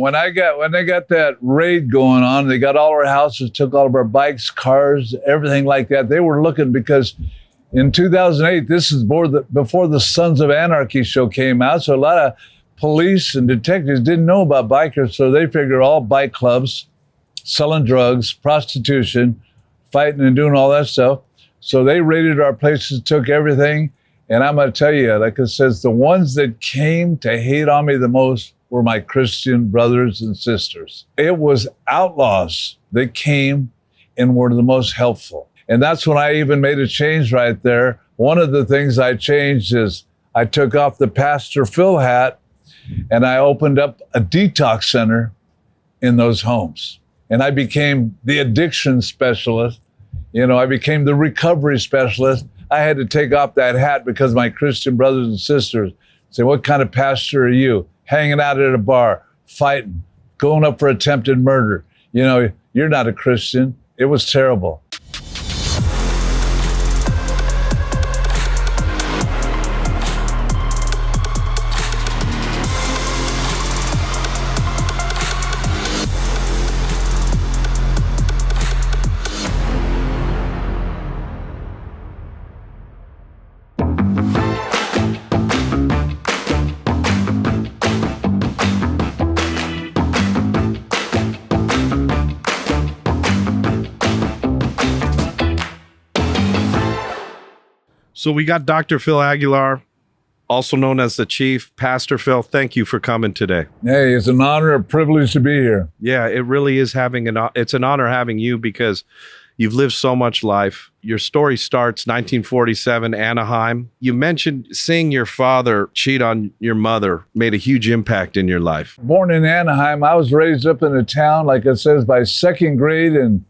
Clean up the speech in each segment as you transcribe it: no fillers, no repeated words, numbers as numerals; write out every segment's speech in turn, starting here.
When they got that raid going on, they got all our houses, took all of our bikes, cars, everything like that. They were looking because in 2008, this is before the Sons of Anarchy show came out. So a lot of police and detectives didn't know about bikers. So they figured all bike clubs, selling drugs, prostitution, fighting and doing all that stuff. So they raided our places, took everything. And I'm going to tell you, like it says, the ones that came to hate on me the most were my Christian brothers and sisters. It was outlaws that came and were the most helpful. And that's when I even made a change right there. One of the things I changed is I took off the Pastor Phil hat and I opened up a detox center in those homes. And I became the addiction specialist. I became the recovery specialist. I had to take off that hat because my Christian brothers and sisters say, what kind of pastor are you? Hanging out at a bar, fighting, going up for attempted murder. You're not a Christian. It was terrible. So we got Dr. Phil Aguilar, also known as the Chief. Pastor Phil, thank you for coming today. Hey, it's an honor, a privilege to be here. Yeah, it really is it's an honor having you because you've lived so much life. Your story starts 1947, Anaheim. You mentioned seeing your father cheat on your mother made a huge impact in your life. Born in Anaheim, I was raised up in a town, like it says, by second grade, and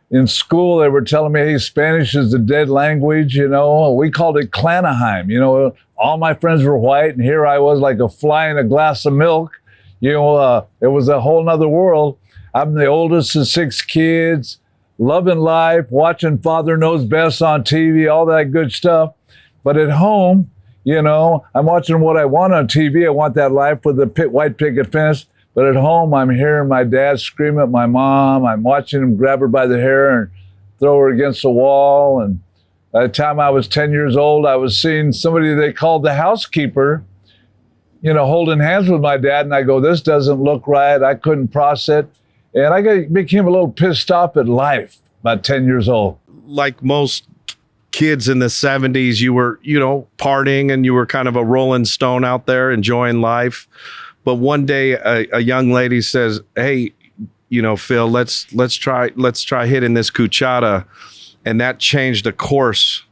in school, they were telling me, hey, Spanish is the dead language, We called it Clanaheim, All my friends were white, and here I was like a fly in a glass of milk. It was a whole nother world. I'm the oldest of 6 kids, loving life, watching Father Knows Best on TV, all that good stuff. But at home, I'm watching what I want on TV. I want that life with the white picket fence. But at home, I'm hearing my dad scream at my mom. I'm watching him grab her by the hair and throw her against the wall. And by the time I was 10 years old, I was seeing somebody they called the housekeeper, holding hands with my dad. And I go, this doesn't look right. I couldn't process it. And I became a little pissed off at life about 10 years old. Like most kids in the 70s, you were, partying and you were kind of a rolling stone out there enjoying life. But one day a young lady says, hey, Phil, let's try hitting this cuchara. And that changed the course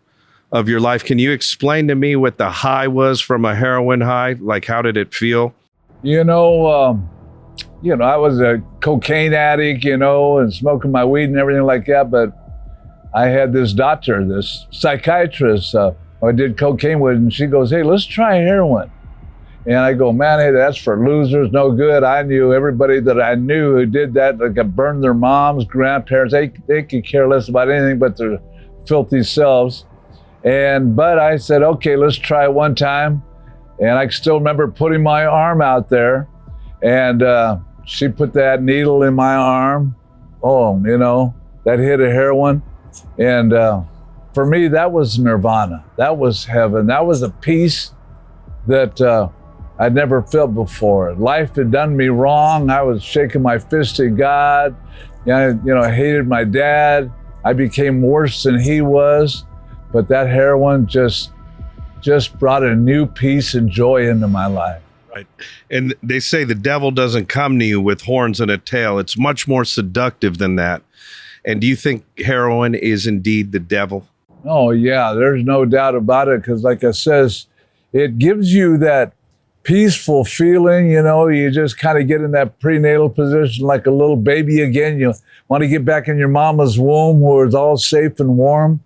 of your life. Can you explain to me what the high was from a heroin high? Like, how did it feel? I was a cocaine addict, and smoking my weed and everything like that. But I had this doctor, this psychiatrist I did cocaine with, and she goes, hey, let's try heroin. And I go, man, hey, that's for losers, no good. I knew everybody that I knew who did that, like burned their moms, grandparents. They could care less about anything but their filthy selves. But I said, okay, let's try one time. And I still remember putting my arm out there, and she put that needle in my arm. Oh, that hit a heroin. And for me, that was nirvana. That was heaven. That was a peace that I'd never felt before. Life had done me wrong. I was shaking my fist at God. I hated my dad. I became worse than he was. But that heroin just brought a new peace and joy into my life. Right. And they say the devil doesn't come to you with horns and a tail. It's much more seductive than that. And do you think heroin is indeed the devil? Oh, yeah, there's no doubt about it. Because like it says, it gives you that peaceful feeling, you just kind of get in that prenatal position like a little baby again. You want to get back in your mama's womb where it's all safe and warm.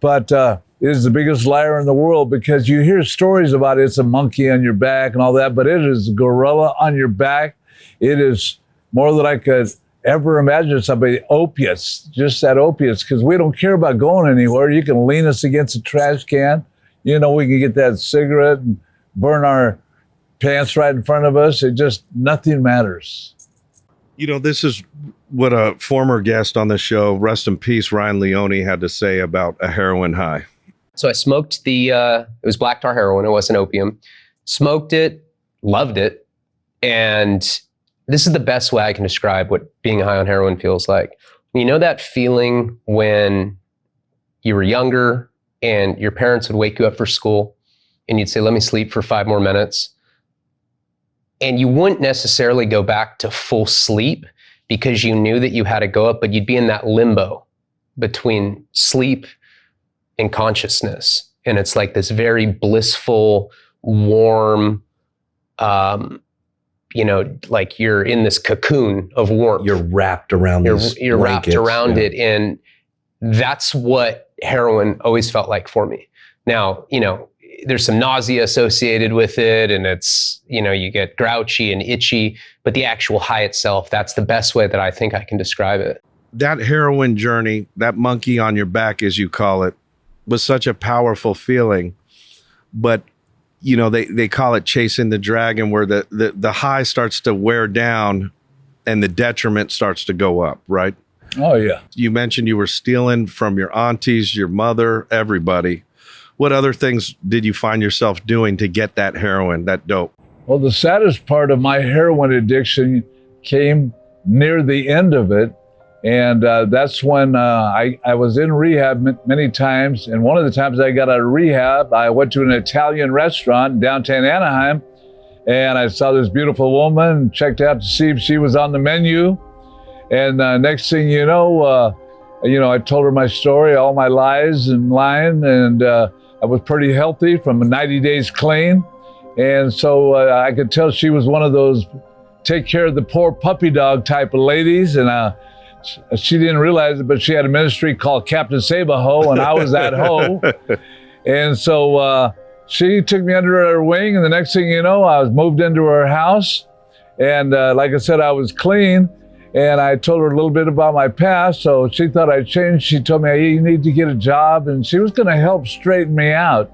But it is the biggest liar in the world, because you hear stories about it's a monkey on your back and all that, but it is a gorilla on your back. It is more than I could ever imagine. Somebody opiates, just that opiates, because we don't care about going anywhere. You can lean us against a trash can. We can get that cigarette and burn our pants right in front of us. Nothing matters. You know, this is what a former guest on the show, rest in peace, Ryan Leone, had to say about a heroin high. So I smoked it was black tar heroin. It wasn't opium. Smoked it, loved it. And this is the best way I can describe what being high on heroin feels like. You know that feeling when you were younger and your parents would wake you up for school and you'd say, let me sleep for 5 more minutes. And you wouldn't necessarily go back to full sleep because you knew that you had to go up, but you'd be in that limbo between sleep and consciousness. And it's like this very blissful, warm, like you're in this cocoon of warmth. You're wrapped around You're wrapped around it. And that's what heroin always felt like for me. Now, there's some nausea associated with it, and it's, you get grouchy and itchy, but the actual high itself, that's the best way that I think I can describe it. That heroin journey, that monkey on your back, as you call it, was such a powerful feeling. But, they call it chasing the dragon, where the high starts to wear down and the detriment starts to go up, right? Oh, yeah. You mentioned you were stealing from your aunties, your mother, everybody. What other things did you find yourself doing to get that heroin, that dope? Well, the saddest part of my heroin addiction came near the end of it. And that's when I was in rehab many times. And one of the times I got out of rehab, I went to an Italian restaurant in downtown Anaheim. And I saw this beautiful woman, checked out to see if she was on the menu. And next thing you know, I told her my story, all my lies and lying. And I was pretty healthy from 90 days clean. And so I could tell she was one of those take care of the poor puppy dog type of ladies. And she didn't realize it, but she had a ministry called Captain Save-A-Ho, and I was that hoe. And so she took me under her wing, and the next thing you know, I was moved into her house. And like I said, I was clean, and I told her a little bit about my past, so she thought I'd changed. She told me, hey, you need to get a job, and she was gonna help straighten me out.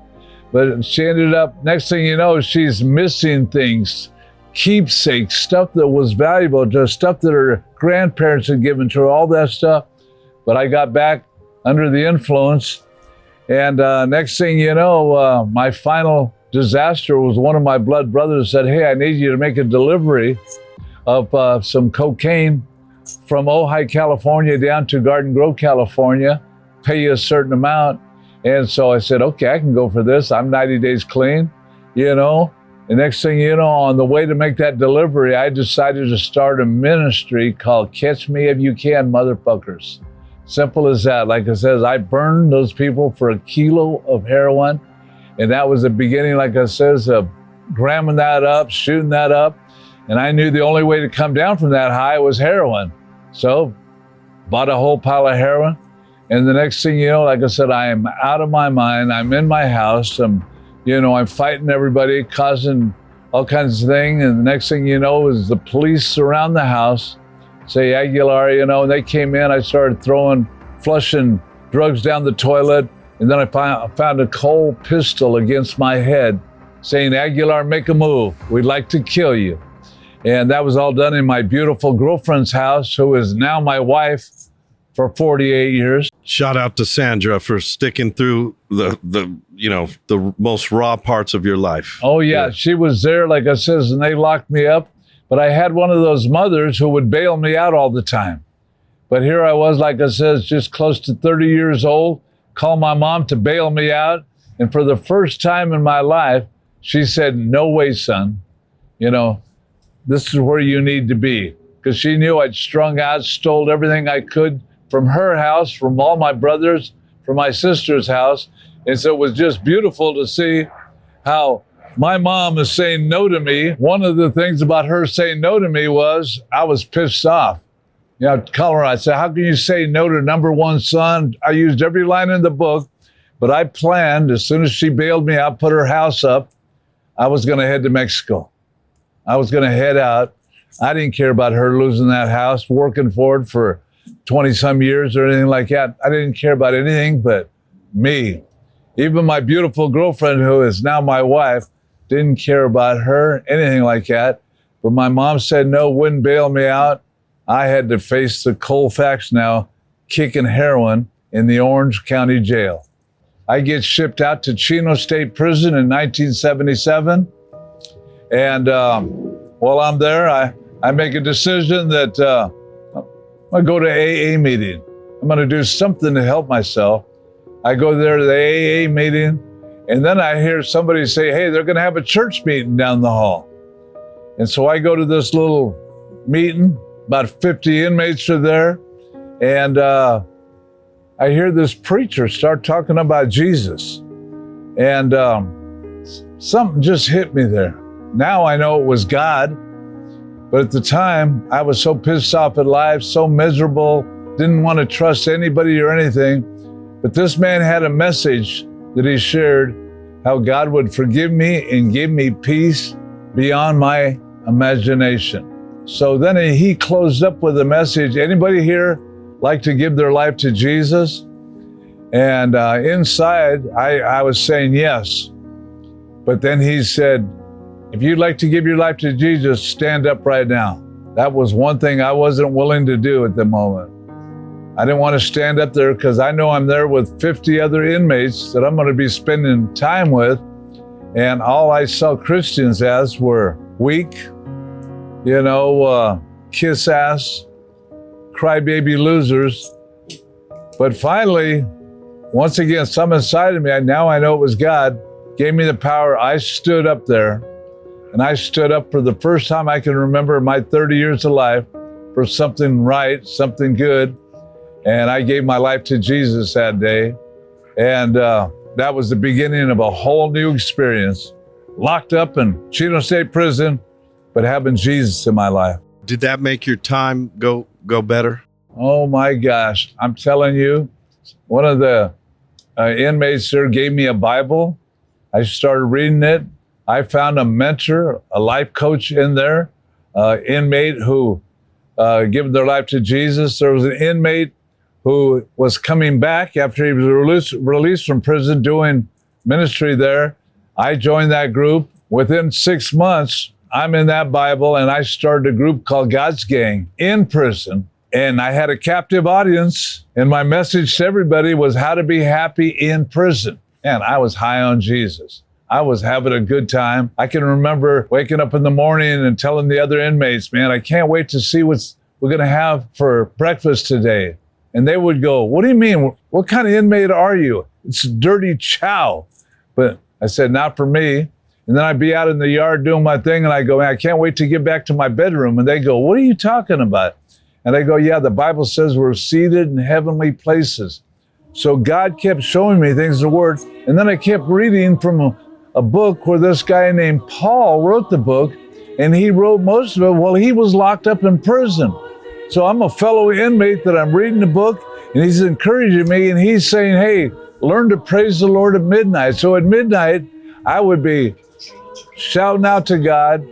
But she ended up, next thing you know, she's missing things, keepsakes, stuff that was valuable, just stuff that her grandparents had given to her, all that stuff. But I got back under the influence. And next thing you know, my final disaster was one of my blood brothers said, hey, I need you to make a delivery of some cocaine from Ojai, California down to Garden Grove, California, pay you a certain amount. And so I said, okay, I can go for this. I'm 90 days clean, The next thing you know, on the way to make that delivery, I decided to start a ministry called Catch Me If You Can, Motherfuckers. Simple as that. Like it says, I burned those people for a kilo of heroin. And that was the beginning, like I says, of gramming that up, shooting that up. And I knew the only way to come down from that high was heroin. So bought a whole pile of heroin. And the next thing you know, like I said, I am out of my mind. I'm in my house. I'm fighting everybody, causing all kinds of things. And the next thing you know is the police surround the house, say Aguilar, and they came in. I started flushing drugs down the toilet. And then I found a cold pistol against my head saying, Aguilar, make a move. We'd like to kill you. And that was all done in my beautiful girlfriend's house, who is now my wife for 48 years. Shout out to Sandra for sticking through the most raw parts of your life. Oh yeah, she was there, like I says, and they locked me up. But I had one of those mothers who would bail me out all the time. But here I was, like I says, just close to 30 years old, called my mom to bail me out. And for the first time in my life, she said, no way, son. This is where you need to be. Because she knew I'd strung out, stole everything I could from her house, from all my brothers, from my sister's house. And so it was just beautiful to see how my mom is saying no to me. One of the things about her saying no to me was I was pissed off. I'd call her, I said, how can you say no to number one son? I used every line in the book, but I planned, as soon as she bailed me out, put her house up, I was gonna head to Mexico. I was gonna head out. I didn't care about her losing that house, working for it for 20 some years or anything like that. I didn't care about anything but me. Even my beautiful girlfriend, who is now my wife, didn't care about her, anything like that. But my mom said no, wouldn't bail me out. I had to face the cold facts now, kicking heroin in the Orange County Jail. I get shipped out to Chino State Prison in 1977. And while I'm there, I make a decision that I'm gonna go to AA meeting. I'm gonna do something to help myself. I go there to the AA meeting, and then I hear somebody say, hey, they're gonna have a church meeting down the hall. And so I go to this little meeting, about 50 inmates are there, and I hear this preacher start talking about Jesus. And something just hit me there. Now I know it was God, but at the time I was so pissed off at life, so miserable, didn't want to trust anybody or anything. But this man had a message that he shared, how God would forgive me and give me peace beyond my imagination. So then he closed up with a message. Anybody here like to give their life to Jesus? And inside, I was saying yes. But then he said, if you'd like to give your life to Jesus, stand up right now. That was one thing I wasn't willing to do at the moment. I didn't want to stand up there because I know I'm there with 50 other inmates that I'm going to be spending time with. And all I saw Christians as were weak, kiss ass, crybaby losers. But finally, once again, some inside of me, now I know it was God, gave me the power. I stood up there, and I stood up for the first time I can remember in my 30 years of life for something right, something good. And I gave my life to Jesus that day. And that was the beginning of a whole new experience. Locked up in Chino State Prison, but having Jesus in my life. Did that make your time go better? Oh my gosh. I'm telling you, one of the inmates there gave me a Bible. I started reading it. I found a mentor, a life coach in there, inmate who given their life to Jesus. There was an inmate who was coming back after he was released from prison doing ministry there. I joined that group. Within 6 months, I'm in that Bible, and I started a group called God's Gang in prison. And I had a captive audience, and my message to everybody was how to be happy in prison. And I was high on Jesus. I was having a good time. I can remember waking up in the morning and telling the other inmates, man, I can't wait to see what we're going to have for breakfast today. And they would go, what do you mean? What kind of inmate are you? It's dirty chow. But I said, not for me. And then I'd be out in the yard doing my thing, and I go, man, I can't wait to get back to my bedroom. And they go, what are you talking about? And I go, yeah, the Bible says we're seated in heavenly places. So God kept showing me things in the Word. And then I kept reading from a book where this guy named Paul wrote the book, and he wrote most of it while he was locked up in prison. So I'm a fellow inmate that I'm reading the book, and he's encouraging me, and he's saying, hey, learn to praise the Lord at midnight. So at midnight, I would be shouting out to God,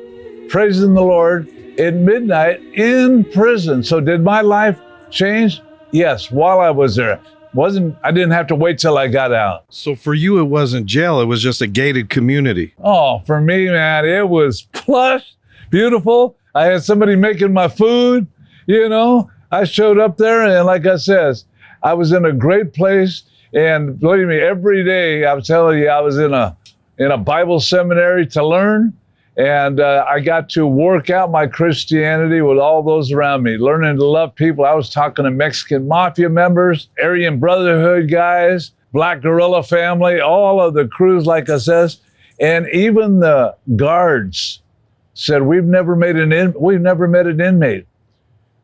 praising the Lord at midnight in prison. So did my life change? Yes, while I was there. I didn't have to wait till I got out. So for you, it wasn't jail. It was just a gated community. Oh, for me, man, it was plush, beautiful. I had somebody making my food. I showed up there, and like I said, I was in a great place. And believe me, every day I'm telling you, I was in a Bible seminary to learn. And I got to work out my Christianity with all those around me, learning to love people. I was talking to Mexican mafia members, Aryan Brotherhood guys, Black Guerrilla family, all of the crews, like I says. And even the guards said, we've never met an inmate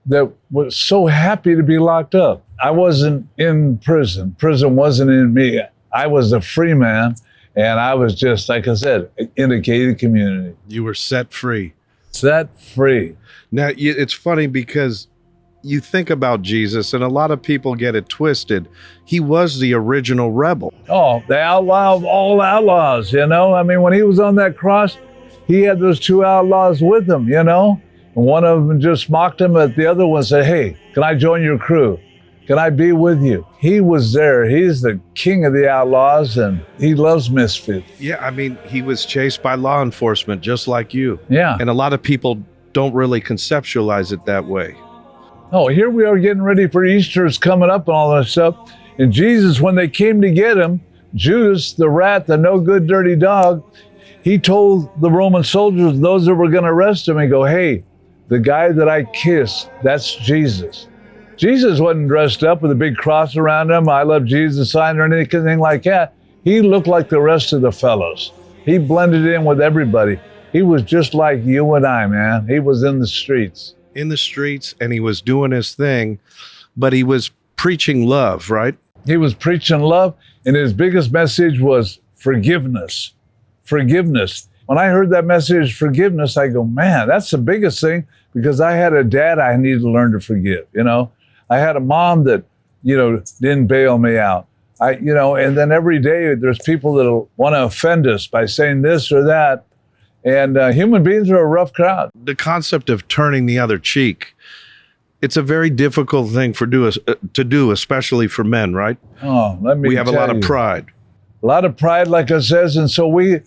that was so happy to be locked up. I wasn't in prison. Prison wasn't in me. I was a free man, and I was just, like I said, in a gated community. You were set free. Set free. Now, it's funny because you think about Jesus, and a lot of people get it twisted. He was the original rebel. Oh, the outlaw of all outlaws, I mean, when he was on that cross, he had those two outlaws with him, And one of them just mocked him, but the other one said, hey, can I join your crew? Can I be with you? He was there. He's the king of the outlaws, and he loves misfits. Yeah, I mean, he was chased by law enforcement just like you. Yeah. And a lot of people don't really conceptualize it that way. Oh, here we are getting ready for Easter. It's coming up and all that stuff. And Jesus, when they came to get him, Judas, the rat, the no good, dirty dog, he told the Roman soldiers, those that were going to arrest him, and go, hey, the guy that I kissed, that's Jesus. Jesus wasn't dressed up with a big cross around him, I love Jesus sign or anything like that. He looked like the rest of the fellows. He blended in with everybody. He was just like you and I, man. He was in the streets. In the streets, and he was doing his thing, but he was preaching love, right? He was preaching love, and his biggest message was forgiveness. Forgiveness. When I heard that message, forgiveness, I go, man, that's the biggest thing, because I had a dad I needed to learn to forgive, you know. I had a mom that, you know, didn't bail me out. And then every day there's people that want to offend us by saying this or that. And human beings are a rough crowd. The concept of turning the other cheek, it's a very difficult thing to do, especially for men, right? Oh, let me We have a tell lot of you. pride. A lot of pride, like I says, and so we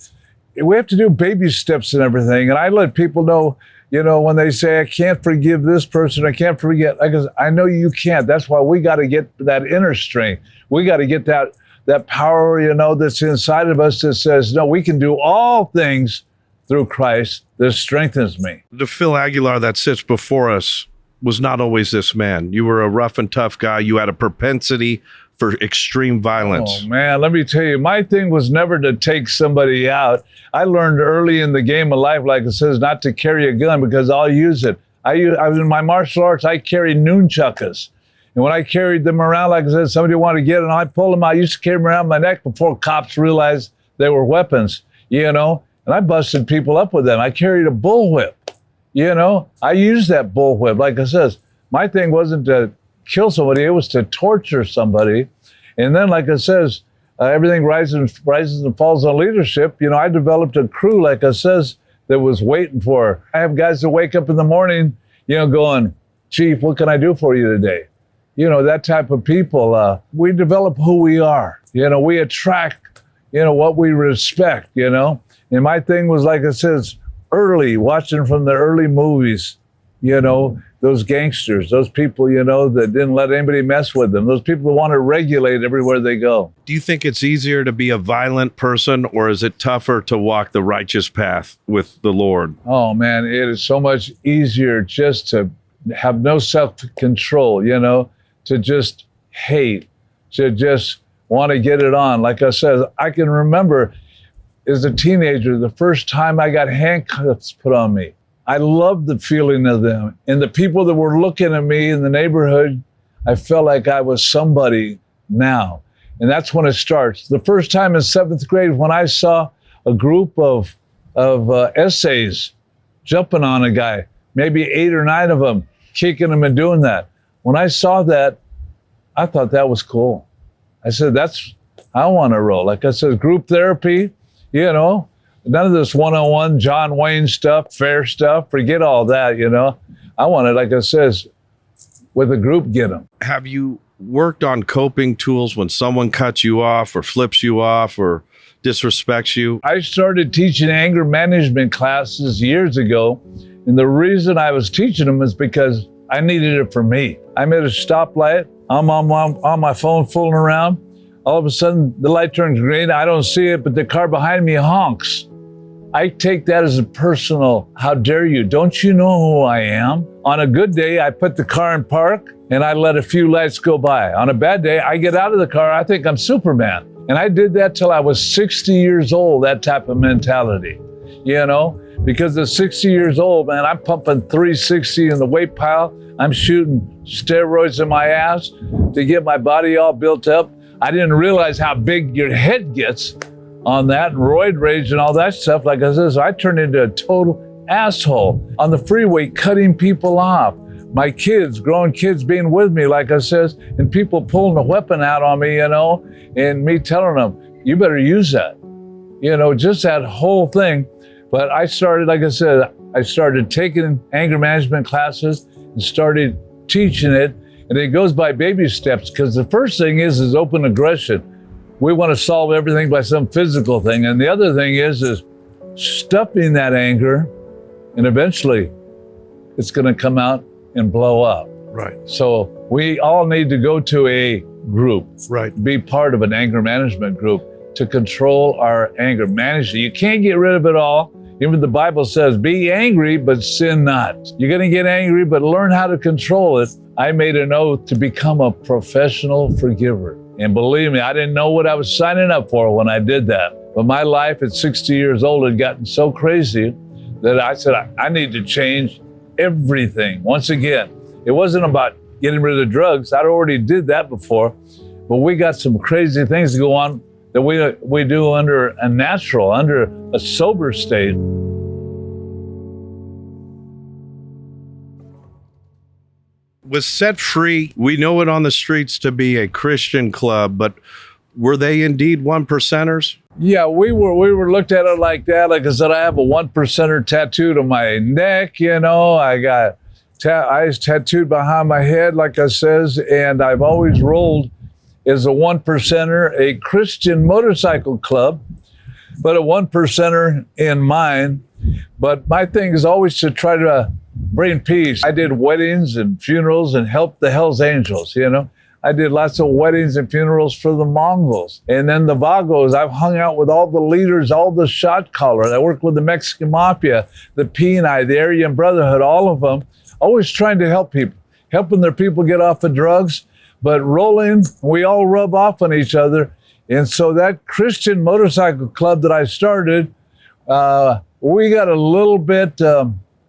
have to do baby steps and everything. And I let people know, you know, when they say, I can't forgive this person, I can't forget, I know you can't. That's why we got to get that inner strength. We got to get that power, you know, that's inside of us that says, no, we can do all things through Christ that strengthens me. The Phil Aguilar that sits before us was not always this man. You were a rough and tough guy. You had a propensity for extreme violence. Oh man, let me tell you, my thing was never to take somebody out. I learned early in the game of life, like it says, not to carry a gun because I'll use it. I was in my martial arts, I carried nunchucks. And when I carried them around, like I said, somebody wanted to get it, and I pulled them out. I used to carry them around my neck before cops realized they were weapons, you know? And I busted people up with them. I carried a bullwhip, you know? I used that bullwhip. Like I says, my thing wasn't to kill somebody, it was to torture somebody. And then, like it says, everything rises and falls on leadership. You know, I developed a crew, like it says, that was waiting for her. I have guys that wake up in the morning, you know, going, Chief, what can I do for you today? You know, that type of people. We develop who we are. You know, we attract, you know, what we respect, you know. And my thing was, like it says, early, watching from the early movies, you know, those gangsters, those people, you know, that didn't let anybody mess with them, those people who want to regulate everywhere they go. Do you think it's easier to be a violent person, or is it tougher to walk the righteous path with the Lord? Oh, man, it is so much easier just to have no self-control, you know, to just hate, to just want to get it on. Like I said, I can remember as a teenager, the first time I got handcuffs put on me. I loved the feeling of them. And the people that were looking at me in the neighborhood, I felt like I was somebody now. And that's when it starts. The first time in 7th grade, when I saw a group of essays jumping on a guy, maybe 8 or 9 of them, kicking him and doing that. When I saw that, I thought that was cool. I said, I want to roll. Like I said, group therapy, you know, none of this one-on-one John Wayne stuff, fair stuff, forget all that, you know. I want to, like I says, with a group, get them. Have you worked on coping tools when someone cuts you off or flips you off or disrespects you? I started teaching anger management classes years ago, and the reason I was teaching them is because I needed it for me. I'm at a stoplight, I'm on my phone fooling around. All of a sudden, the light turns green. I don't see it, but the car behind me honks. I take that as a personal, how dare you? Don't you know who I am? On a good day, I put the car in park and I let a few lights go by. On a bad day, I get out of the car, I think I'm Superman. And I did that till I was 60 years old, that type of mentality, you know? Because at 60 years old, man, I'm pumping 360 in the weight pile. I'm shooting steroids in my ass to get my body all built up. I didn't realize how big your head gets on that, and roid rage and all that stuff. Like I said, so I turned into a total asshole on the freeway, cutting people off. My kids, grown kids being with me, like I says, and people pulling a weapon out on me, you know, and me telling them, you better use that. You know, just that whole thing. But I started, like I said, I started taking anger management classes and started teaching it. And it goes by baby steps, because the first thing is open aggression. We want to solve everything by some physical thing. And the other thing is stuffing that anger, and eventually it's going to come out and blow up. Right. So we all need to go to a group, Right. be part of an anger management group to control our anger. Manage it. You can't get rid of it all. Even the Bible says, be angry, but sin not. You're going to get angry, but learn how to control it. I made an oath to become a professional forgiver. And believe me, I didn't know what I was signing up for when I did that. But my life at 60 years old had gotten so crazy that I said, I need to change everything. Once again, it wasn't about getting rid of drugs. I already did that before. But we got some crazy things to go on that we do under a sober state. Was Set Free, we know it on the streets to be a Christian club, but were they indeed one percenters? Yeah, we were looked at it like that. Like I said, I have a 1%er tattooed on my neck, I got eyes tattooed behind my head, like I says, and I've always rolled as a 1%er, a Christian motorcycle club, but a 1%er in mind. But my thing is always to try to bring peace. I did weddings and funerals and helped the Hells Angels, I did lots of weddings and funerals for the Mongols. And then the Vagos, I've hung out with all the leaders, all the shot callers. I worked with the Mexican Mafia, the Peni, the Aryan Brotherhood, all of them, always trying to help people, helping their people get off of drugs. But rolling, we all rub off on each other. And so that Christian motorcycle club that I started, we got a little bit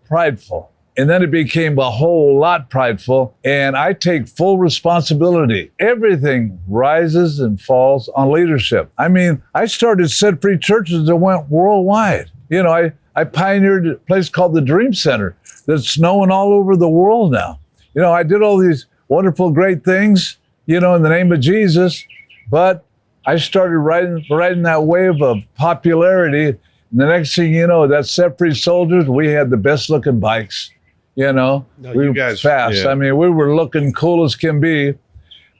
prideful. And then it became a whole lot prideful. And I take full responsibility. Everything rises and falls on leadership. I mean, I started Set Free churches that went worldwide. I pioneered a place called the Dream Center that's known all over the world now. I did all these wonderful, great things, in the name of Jesus. But I started riding that wave of popularity. And the next thing you know, that Set Free soldiers, we had the best looking bikes. We were guys, fast. yeah. I mean, we were looking cool as can be.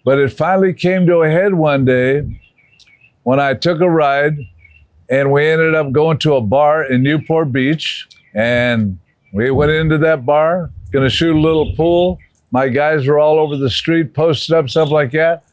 But it finally came to a head one day when I took a ride and we ended up going to a bar in Newport Beach. And we went into that bar, gonna shoot a little pool. My guys were all over the street, posted up, stuff like that.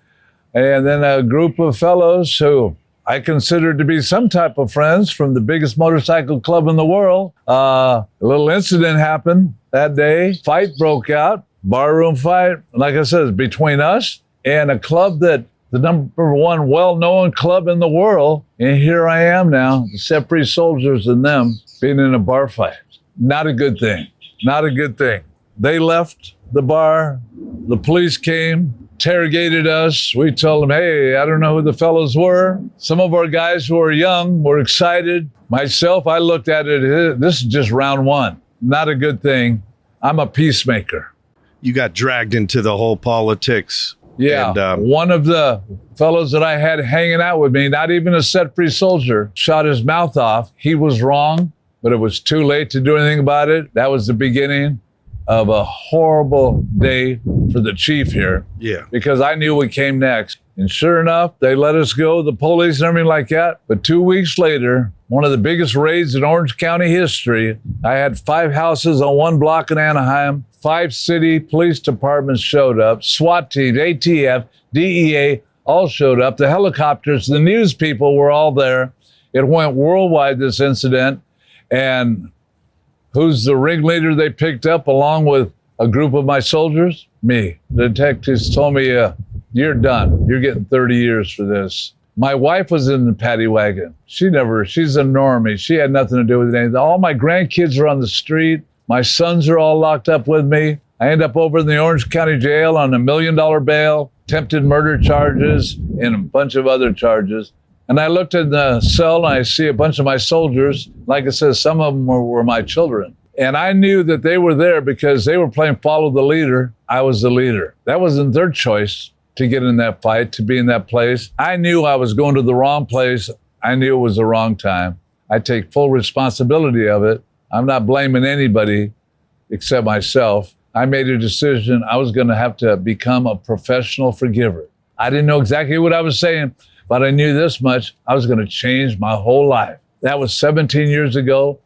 And then a group of fellows who I considered to be some type of friends from the biggest motorcycle club in the world. A little incident happened that day. Fight broke out, barroom fight. Like I said, it's between us and a club that the number one well-known club in the world. And here I am now, the Set Free soldiers and them being in a bar fight. Not a good thing. Not a good thing. They left the bar. The police came, interrogated us. We told them, hey, I don't know who the fellows were. Some of our guys who were young were excited. Myself, I looked at it, this is just round one. Not a good thing. I'm a peacemaker. You got dragged into the whole politics. Yeah, And, one of the fellows that I had hanging out with me, not even a Set Free soldier, shot his mouth off. He was wrong, but it was too late to do anything about it. That was the beginning of a horrible day for the chief here. Yeah. Because I knew what came next. And sure enough, they let us go, the police and everything like that. But 2 weeks later, one of the biggest raids in Orange County history, I had 5 houses on one block in Anaheim. 5 city police departments showed up. SWAT teams, ATF, DEA, all showed up. The helicopters, the news people were all there. It went worldwide, this incident. And who's the ringleader they picked up along with a group of my soldiers? Me. The detectives told me, you're done. You're getting 30 years for this. My wife was in the paddy wagon. She's a normie. She had nothing to do with anything. All my grandkids are on the street. My sons are all locked up with me. I end up over in the Orange County Jail on $1 million bail, attempted murder charges, and a bunch of other charges. And I looked in the cell and I see a bunch of my soldiers. Like I said, some of them were my children. And I knew that they were there because they were playing follow the leader. I was the leader. That wasn't their choice to get in that fight, to be in that place. I knew I was going to the wrong place. I knew it was the wrong time. I take full responsibility of it. I'm not blaming anybody except myself. I made a decision I was going to have to become a professional forgiver. I didn't know exactly what I was saying, but I knew this much. I was going to change my whole life. That was 17 years ago.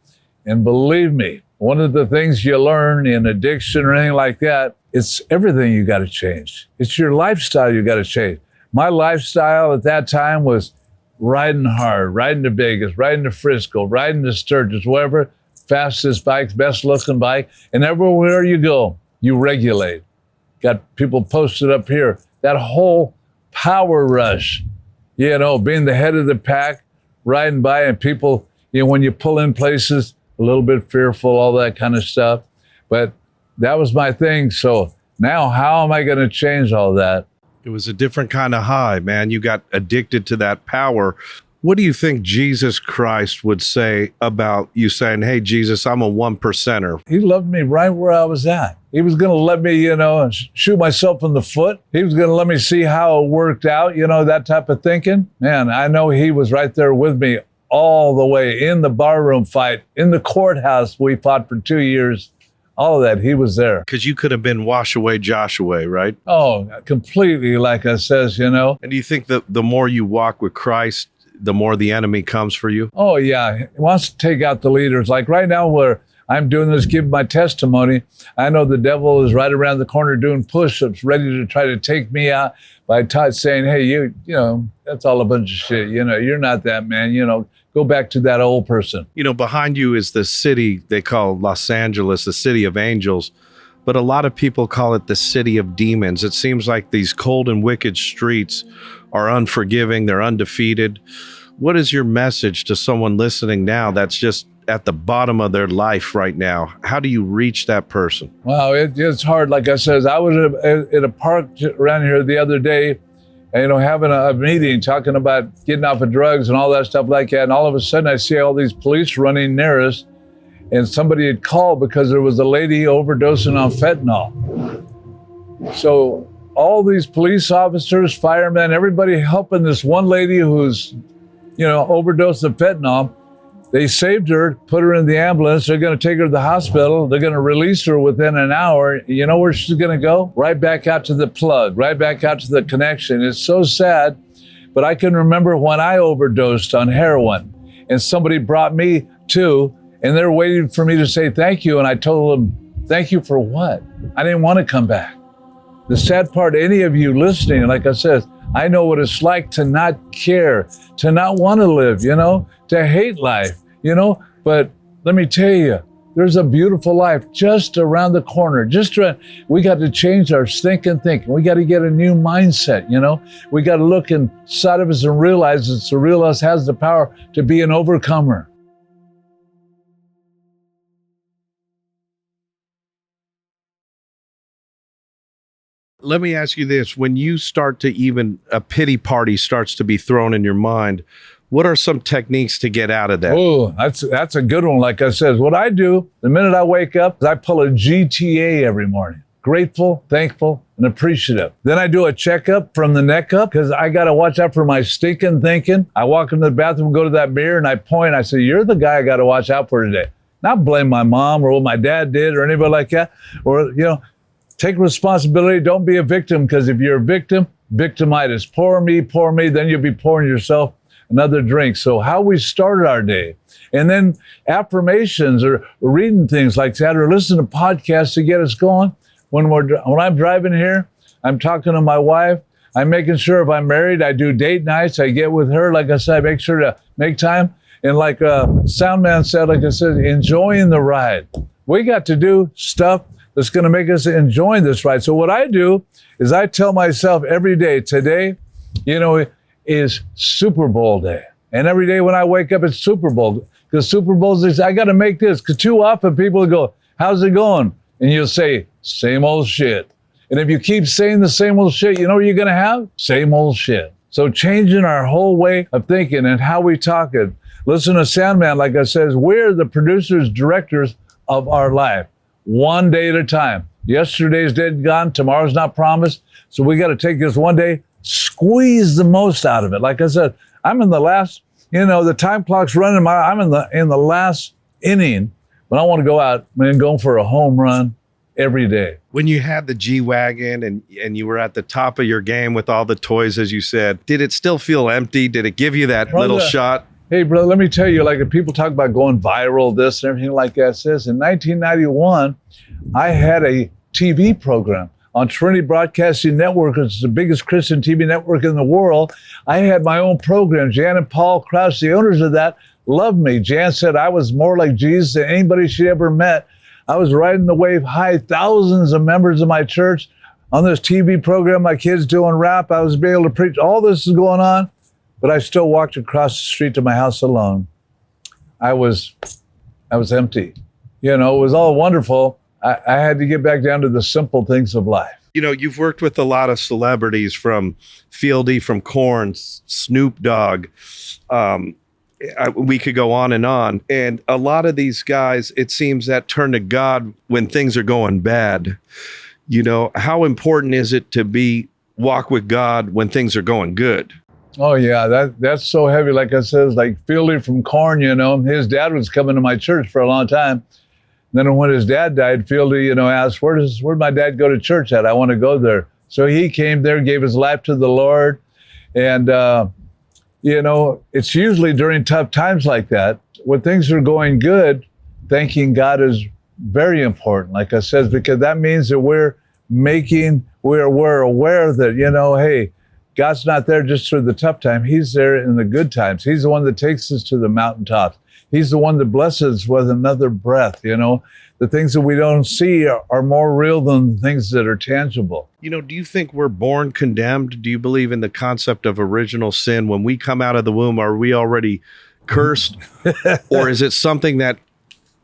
And believe me, one of the things you learn in addiction or anything like that, it's everything you got to change. It's your lifestyle you got to change. My lifestyle at that time was riding hard, riding to Vegas, riding to Frisco, riding to Sturgis, wherever, fastest bikes, best looking bike. And everywhere you go, you regulate. Got people posted up here. That whole power rush, being the head of the pack, riding by, and people, when you pull in places, a little bit fearful, all that kind of stuff. But that was my thing. So now how am I going to change all that? It was a different kind of high, man. You got addicted to that power. What do you think Jesus Christ would say about you saying, hey, Jesus, I'm a 1%er? He loved me right where I was at. He was going to let me, shoot myself in the foot. He was going to let me see how it worked out, that type of thinking. Man, I know he was right there with me all the way, in the barroom fight, in the courthouse. We fought for 2 years. All of that, he was there. Because you could have been wash away Joshua, right? Oh, completely, like I says, And do you think that the more you walk with Christ, the more the enemy comes for you? Oh, yeah. He wants to take out the leaders. Like right now where I'm doing this, giving my testimony, I know the devil is right around the corner doing push-ups, ready to try to take me out by saying, hey, you that's all a bunch of shit. You're not that man, Go back to that old person. Behind you is the city they call Los Angeles, the city of angels, but a lot of people call it the city of demons. It seems like these cold and wicked streets are unforgiving, they're undefeated. What is your message to someone listening now that's just at the bottom of their life right now? How do you reach that person? Wow, it's hard. Like I said, I was at a park around here the other day, having a meeting, talking about getting off of drugs and all that stuff like that. And all of a sudden I see all these police running near us, and somebody had called because there was a lady overdosing on fentanyl. So all these police officers, firemen, everybody helping this one lady who's, overdosed of fentanyl. They saved her, put her in the ambulance. They're going to take her to the hospital. They're going to release her within an hour. You know where she's going to go? Right back out to the plug, right back out to the connection. It's so sad, but I can remember when I overdosed on heroin and somebody brought me to, and they're waiting for me to say thank you. And I told them, thank you for what? I didn't want to come back. The sad part, any of you listening, like I said, I know what it's like to not care, to not want to live, to hate life, but let me tell you, there's a beautiful life just around the corner. We got to change our thinking. We got to get a new mindset, We got to look inside of us and realize that the real us has the power to be an overcomer. Let me ask you this. When you start to a pity party starts to be thrown in your mind, what are some techniques to get out of that? Oh, that's a good one. Like I said, what I do the minute I wake up is I pull a GTA every morning. Grateful, thankful, and appreciative. Then I do a checkup from the neck up because I got to watch out for my stinking thinking. I walk into the bathroom, go to that mirror, and I point. I say, you're the guy I got to watch out for today. Not blame my mom or what my dad did or anybody like that. Or, take responsibility. Don't be a victim, because if you're a victim, victimitis. Poor me, then you'll be pouring yourself another drink. So how we started our day. And then affirmations or reading things like that or listening to podcasts to get us going. When I'm driving here, I'm talking to my wife. I'm making sure if I'm married, I do date nights. I get with her. Like I said, I make sure to make time. And like Soundman said, like I said, enjoying the ride. We got to do stuff that's going to make us enjoying this ride. So what I do is I tell myself every day, today, is Super Bowl day. And every day when I wake up, it's Super Bowl. Because Super Bowl's, I got to make this. Because too often people go, how's it going? And you'll say, same old shit. And if you keep saying the same old shit, you know what you're going to have? Same old shit. So changing our whole way of thinking and how we talk it. Listen to Soundman, like I said, we're the producers, directors of our life. One day at a time. Yesterday's dead and gone. Tomorrow's not promised. So we got to take this one day, squeeze the most out of it. Like I said, I'm in the last, the time clock's running. I'm in the last inning, but I want to go out and go for a home run, every day. When you had the G-Wagon and you were at the top of your game with all the toys, as you said, did it still feel empty? Did it give you that little shot? Hey, brother, let me tell you, like if people talk about going viral, this and everything like that, says in 1991, I had a TV program on Trinity Broadcasting Network. It's the biggest Christian TV network in the world. I had my own program. Jan and Paul Krause, the owners of that, loved me. Jan said I was more like Jesus than anybody she ever met. I was riding the wave high. Thousands of members of my church on this TV program. My kids doing rap. I was able to preach. All this is going on, but I still walked across the street to my house alone. I was empty. You know, it was all wonderful. I had to get back down to the simple things of life. You know, you've worked with a lot of celebrities, from Fieldy, from Korn, Snoop Dogg. We could go on. And a lot of these guys, it seems, that turn to God when things are going bad. You know, how important is it to walk with God when things are going good? Oh, yeah, that's so heavy. Like I said, like Fieldy from Korn, you know, his dad was coming to my church for a long time. Then when his dad died, Fieldy, you know, asked, where'd my dad go to church at? I want to go there. So he came there, gave his life to the Lord. And, you know, it's usually during tough times like that. When things are going good, thanking God is very important, like I said, because that means that we're aware that, you know, hey, God's not there just through the tough time. He's there in the good times. He's the one that takes us to the mountaintops. He's the one that blesses us with another breath, you know. The things that we don't see are more real than the things that are tangible. You know, do you think we're born condemned? Do you believe in the concept of original sin? When we come out of the womb, are we already cursed? Or is it something that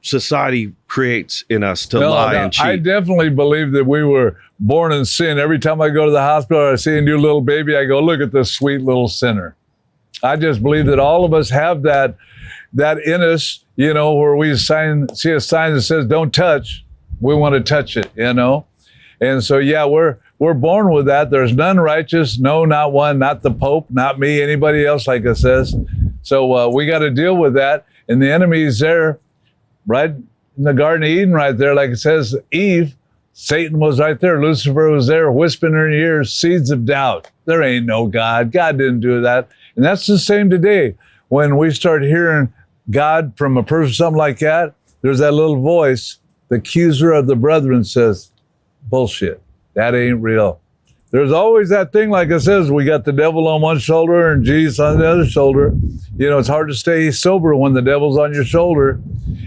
society creates in us to lie and cheat? I definitely believe that we were born in sin. Every time I go to the hospital, I see a new little baby, I go, look at this sweet little sinner. I just believe that all of us have that in us, you know, where we see a sign that says, don't touch, we want to touch it, you know? And so, yeah, we're born with that. There's none righteous, no, not one, not the Pope, not me, anybody else, like it says. So we got to deal with that. And the enemy's there, right in the Garden of Eden right there, like it says, Eve, Satan was right there. Lucifer was there, whispering in her ears, seeds of doubt. There ain't no God. God didn't do that. And that's the same today. When we start hearing God from a person, something like that, there's that little voice, the accuser of the brethren, says, bullshit, that ain't real. There's always that thing, like it says, we got the devil on one shoulder and Jesus on the other shoulder. You know, it's hard to stay sober when the devil's on your shoulder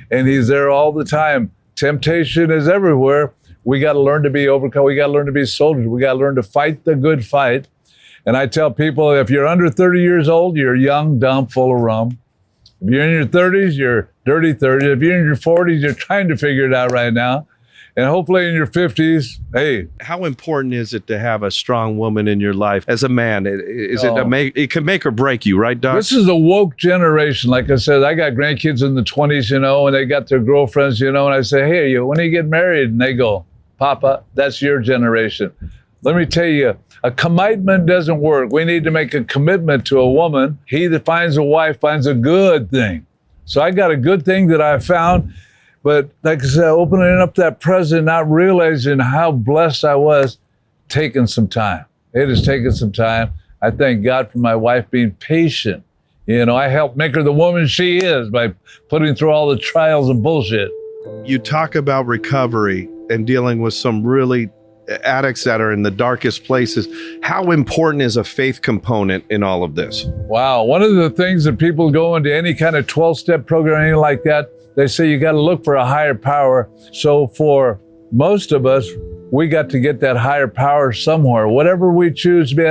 and he's there all the time. Temptation is everywhere. We got to learn to be overcome. We got to learn to be soldiers. We got to learn to fight the good fight. And I tell people, if you're under 30 years old, you're young, dumb, full of rum. If you're in your 30s, you're dirty 30s. If you're in your 40s, you're trying to figure it out right now. And hopefully in your 50s, hey. How important is it to have a strong woman in your life as a man? It can make or break you, right, Doc? This is a woke generation. Like I said, I got grandkids in the 20s, you know, and they got their girlfriends, you know, and I say, hey, when do you get married? And they go, Papa, that's your generation. Let me tell you, a commitment doesn't work. We need to make a commitment to a woman. He that finds a wife finds a good thing. So I got a good thing that I found. But like I said, opening up that present, not realizing how blessed I was, taking some time. It has taken some time. I thank God for my wife being patient. You know, I helped make her the woman she is by putting through all the trials and bullshit. You talk about recovery and dealing with some really addicts that are in the darkest places. How important is a faith component in all of this? Wow. One of the things that people go into any kind of 12-step program, anything like that, they say you got to look for a higher power. So for most of us, we got to get that higher power somewhere, whatever we choose to be.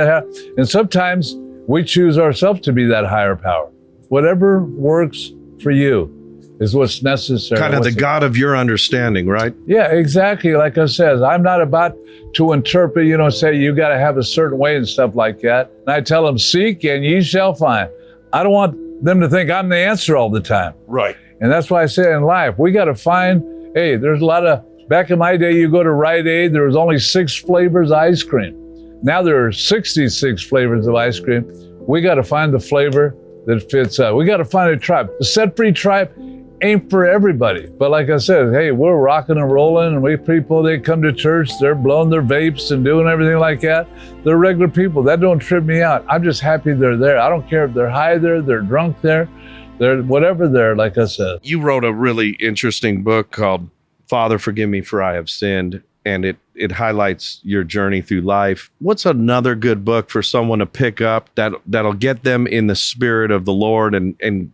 And sometimes we choose ourselves to be that higher power. Whatever works for you is what's necessary. Kind of the God of your understanding, right? Yeah, exactly. Like I said, I'm not about to interpret, you know, say you got to have a certain way and stuff like that. And I tell them, seek and ye shall find. I don't want them to think I'm the answer all the time. Right. And that's why I say in life, we got to find, hey, there's a lot of, back in my day, you go to Rite Aid, there was only 6 flavors of ice cream. Now there are 66 flavors of ice cream. We got to find the flavor that fits us. We got to find a tribe. The Set Free tribe ain't for everybody. But like I said, hey, we're rocking and rolling, and we people, they come to church, they're blowing their vapes and doing everything like that. They're regular people. That don't trip me out. I'm just happy they're there. I don't care if they're high there, they're drunk there, they're whatever there, like I said. You wrote a really interesting book called Father, Forgive Me for I Have Sinned, and it highlights your journey through life. What's another good book for someone to pick up that'll get them in the spirit of the Lord and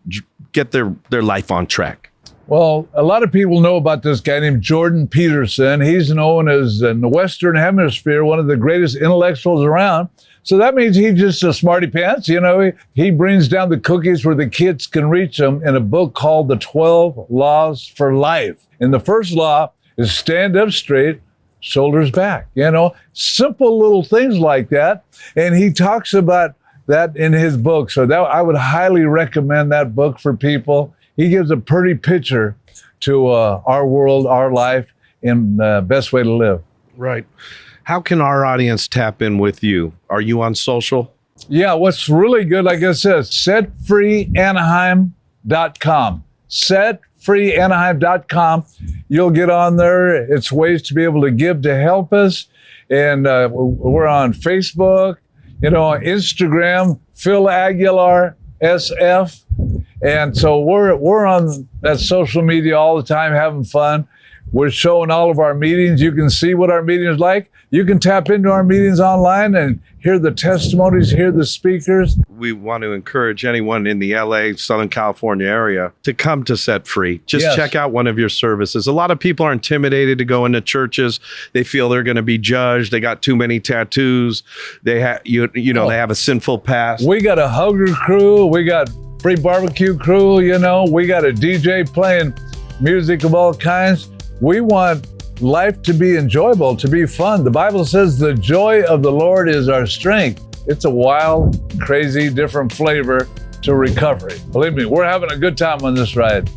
get their life on track? Well, a lot of people know about this guy named Jordan Peterson. He's known as, in the Western Hemisphere, one of the greatest intellectuals around. So that means he's just a smarty pants. You know, he brings down the cookies where the kids can reach them in a book called The 12 Laws for Life. And the first law is stand up straight, shoulders back. You know, simple little things like that. And he talks about that in his book. So that I would highly recommend that book for people. He gives a pretty picture to our world, our life, and the best way to live. Right. How can our audience tap in with you? Are you on social? Yeah, what's really good, like I said, setfreeanaheim.com. Setfreeanaheim.com. You'll get on there. It's ways to be able to give to help us. And we're on Facebook, you know, on Instagram, Phil Aguilar, SF. And so we're on that social media all the time, having fun. We're showing all of our meetings. You can see what our meetings like. You can tap into our meetings online and hear the testimonies, hear the speakers. We want to encourage anyone in the LA, Southern California area to come to Set Free. Just check out one of your services. A lot of people are intimidated to go into churches. They feel they're going to be judged. They got too many tattoos. They have, they have a sinful past. We got a hugger crew. We got free barbecue crew. You know, we got a DJ playing music of all kinds. We want life to be enjoyable, to be fun. The Bible says the joy of the Lord is our strength. It's a wild, crazy, different flavor to recovery. Believe me, we're having a good time on this ride.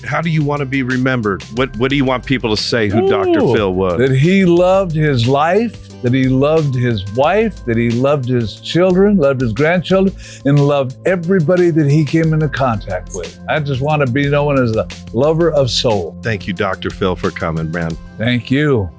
How do you want to be remembered? What do you want people to say who Dr. Phil was? That he loved his life, that he loved his wife, that he loved his children, loved his grandchildren, and loved everybody that he came into contact with. I just want to be known as the lover of soul. Thank you, Dr. Phil, for coming, man. Thank you.